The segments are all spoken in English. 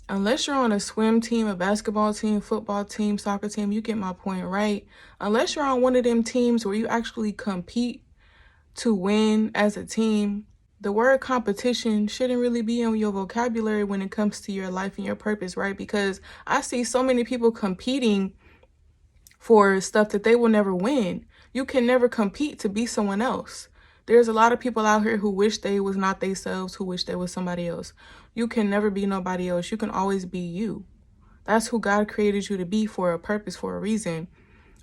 Unless you're on a swim team, a basketball team, football team, soccer team, you get my point, right? Unless you're on one of them teams where you actually compete to win as a team, the word competition shouldn't really be in your vocabulary when it comes to your life and your purpose, right? Because I see so many people competing for stuff that they will never win. You can never compete to be someone else. There's a lot of people out here who wish they was not themselves, who wish they was somebody else. You can never be nobody else. You can always be you. That's who God created you to be, for a purpose, for a reason.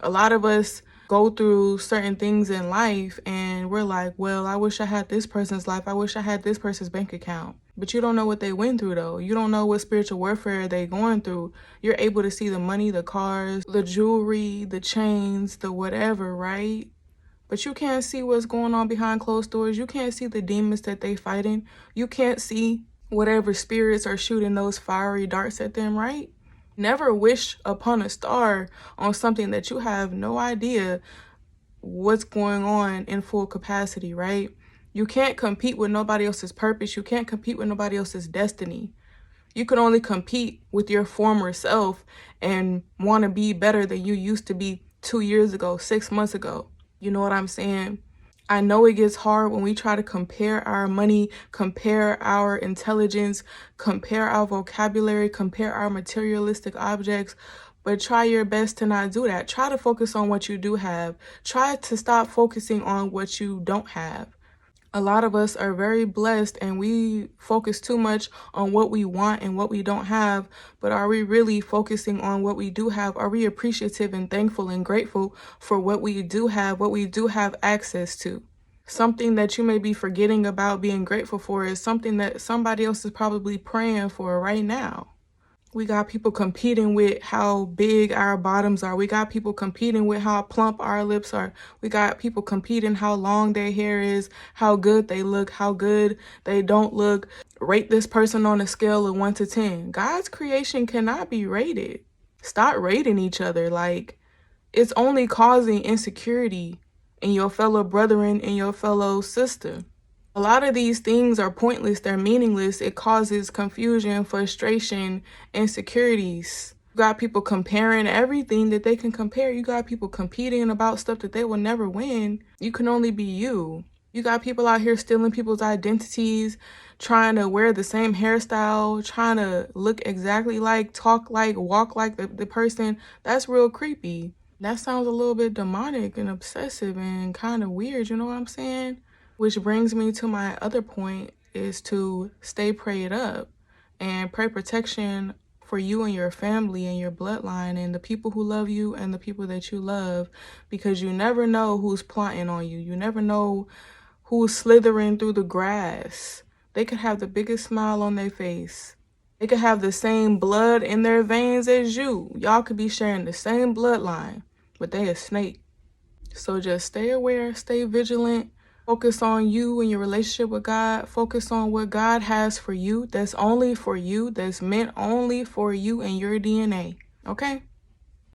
A lot of us go through certain things in life and we're like, well, I wish I had this person's life. I wish I had this person's bank account. But you don't know what they went through, though. You don't know what spiritual warfare they going through. You're able to see the money, the cars, the jewelry, the chains, the whatever, right? But you can't see what's going on behind closed doors. You can't see the demons that they fighting. You can't see whatever spirits are shooting those fiery darts at them, right? Never wish upon a star on something that you have no idea what's going on in full capacity, right? You can't compete with nobody else's purpose. You can't compete with nobody else's destiny. You can only compete with your former self and want to be better than you used to be 2 years ago, 6 months ago. You know what I'm saying? I know it gets hard when we try to compare our money, compare our intelligence, compare our vocabulary, compare our materialistic objects, but try your best to not do that. Try to focus on what you do have. Try to stop focusing on what you don't have. A lot of us are very blessed and we focus too much on what we want and what we don't have. But are we really focusing on what we do have? Are we appreciative and thankful and grateful for what we do have access to? Something that you may be forgetting about being grateful for is something that somebody else is probably praying for right now. We got people competing with how big our bottoms are. We got people competing with how plump our lips are. We got people competing how long their hair is, how good they look, how good they don't look. Rate this person on a scale of 1 to 10. God's creation cannot be rated. Stop rating each other. Like, it's only causing insecurity in your fellow brethren and your fellow sister. A lot of these things are pointless, they're meaningless. It causes confusion, frustration, insecurities. You got people comparing everything that they can compare. You got people competing about stuff that they will never win. You can only be you. You got people out here stealing people's identities, trying to wear the same hairstyle, trying to look exactly like, talk like, walk like the person. That's real creepy. That sounds a little bit demonic and obsessive and kind of weird, you know what I'm saying? Which brings me to my other point, is to stay prayed up and pray protection for you and your family and your bloodline and the people who love you and the people that you love, because you never know who's plotting on you. You never know who's slithering through the grass. They could have the biggest smile on their face. They could have the same blood in their veins as you. Y'all could be sharing the same bloodline, but they a snake. So just stay aware, stay vigilant. Focus on you and your relationship with God. Focus on what God has for you. That's only for you. That's meant only for you and your DNA. Okay?